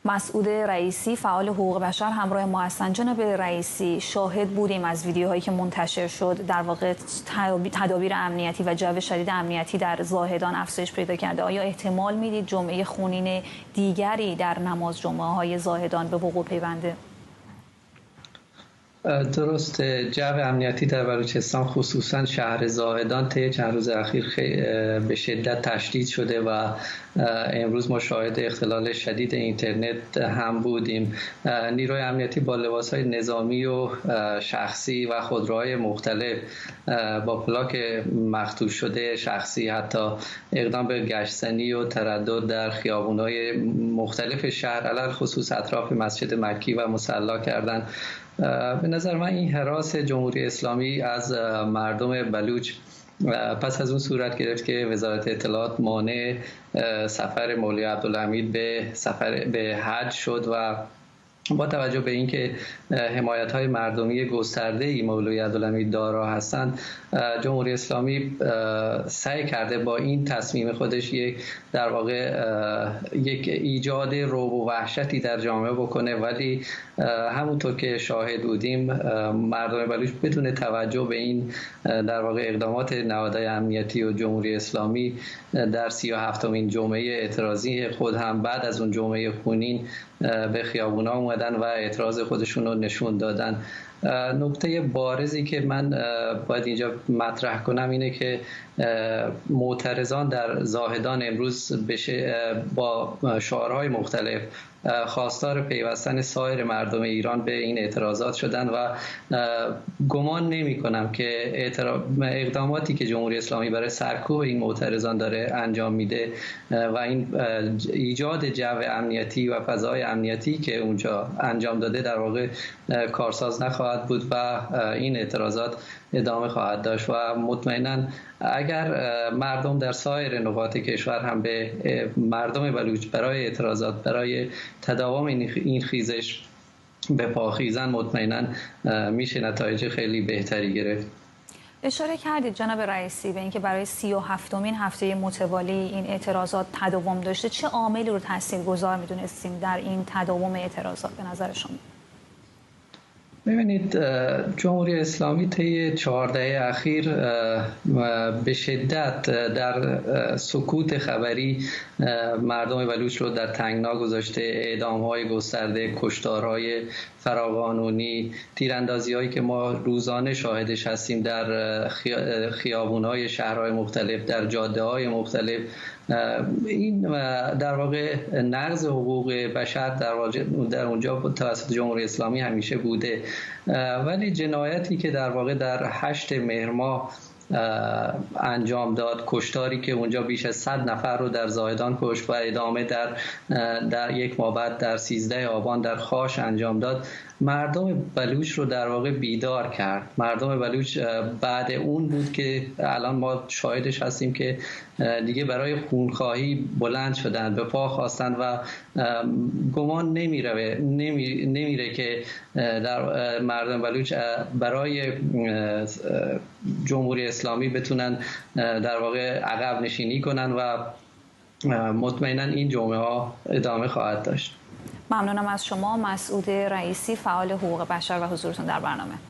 مسعود رئیسی فعال حقوق بشر همراه ما هستند. جناب رئیسی، شاهد بودیم از ویدیوهایی که منتشر شد، در واقع تدابیر امنیتی و جو شدید امنیتی در زاهدان افزایش پیدا کرده. آیا احتمال میدید جمعه خونین دیگری در نماز جمعه های زاهدان به وقوع پیونده؟ درست، جو امنیتی در بلوچستان خصوصا شهر زاهدان طی چند روز اخیر به شدت تشدید شده و امروز ما شاهد اختلال شدید اینترنت هم بودیم. نیروی امنیتی با لباسهای نظامی و شخصی و خودروهای مختلف با پلاک مخدوش شده شخصی حتی اقدام به گشت‌زنی و تردد در خیابان‌های مختلف شهر علل خصوص اطراف مسجد مکی و مصلی کردند. به نظر من این هراس جمهوری اسلامی از مردم بلوچ پس از اون صورت گرفت که وزارت اطلاعات مانع سفر مولوی عبدالحمید به حج شد و با توجه به اینکه حمایت‌های مردمی گسترده‌ای مولوی عبدالحمید دارا هستند، جمهوری اسلامی سعی کرده با این تصمیم خودش در واقع یک ایجاد رعب و وحشتی در جامعه بکنه، ولی همونطور که شاهد بودیم مردم بلوچ بدون توجه به این در واقع اقدامات نهادهای امنیتی و جمهوری اسلامی در 37مین جمعه اعتراضی خود هم بعد از اون جمعه خونین به خیابونا اومدن و اعتراض خودشون رو نشون دادن. نکته بارزی که من باید اینجا مطرح کنم اینه که معترضان در زاهدان امروز با شعارهای مختلف خواستار پیوستن سایر مردم ایران به این اعتراضات شدن و گمان نمی کنم که اقداماتی که جمهوری اسلامی برای سرکوب این معترضان داره انجام میده و این ایجاد جو امنیتی و فضای امنیتی که اونجا انجام داده در واقع کارساز نخواهد بود و این اعتراضات ادامه خواهد داشت و مطمئنا اگر مردم در سایر نقاط کشور هم به مردم بلوچ برای اعتراضات برای تداوم این خیزش به پا خیزن، مطمئنا میشه نتایج خیلی بهتری گرفت. اشاره کردید جناب رئیسی به اینکه برای 37مین هفته متوالی این اعتراضات تداوم داشته. چه عاملی رو تاثیرگذار میدونستیم در این تداوم اعتراضات به نظر شما؟ ببینید، جمهوری اسلامی طی 4 دهه اخیر به شدت در سکوت خبری مردم بلوچ رو در تنگنا گذاشته. اعدام‌های گسترده، کشتارهای فراقانونی، تیراندازی‌هایی که ما روزانه شاهدش هستیم در خیابون‌های شهرهای مختلف، در جاده‌های مختلف، این در واقع نقض حقوق بشر در اونجا توسط جمهوری اسلامی همیشه بوده، ولی جنایتی که در واقع در 8 مهر ماه انجام داد، کشتاری که اونجا بیش از 100 نفر رو در زاهدان کشت و ادامه در یک ماه بعد در 13 آبان در خاش انجام داد، مردم بلوچ رو در واقع بیدار کرد. مردم بلوچ بعد اون بود که الان ما شاهدش هستیم که دیگه برای خونخواهی بلند شدن، به پا خواستن و گمان نمیره که در مردم بلوچ برای جمهوری اسلامی بتونن در واقع عقب نشینی کنن و مطمئنا این جمعه ها ادامه خواهد داشت. ممنونم از شما مسعود رئیسی فعال حقوق بشر و حضورتون در برنامه.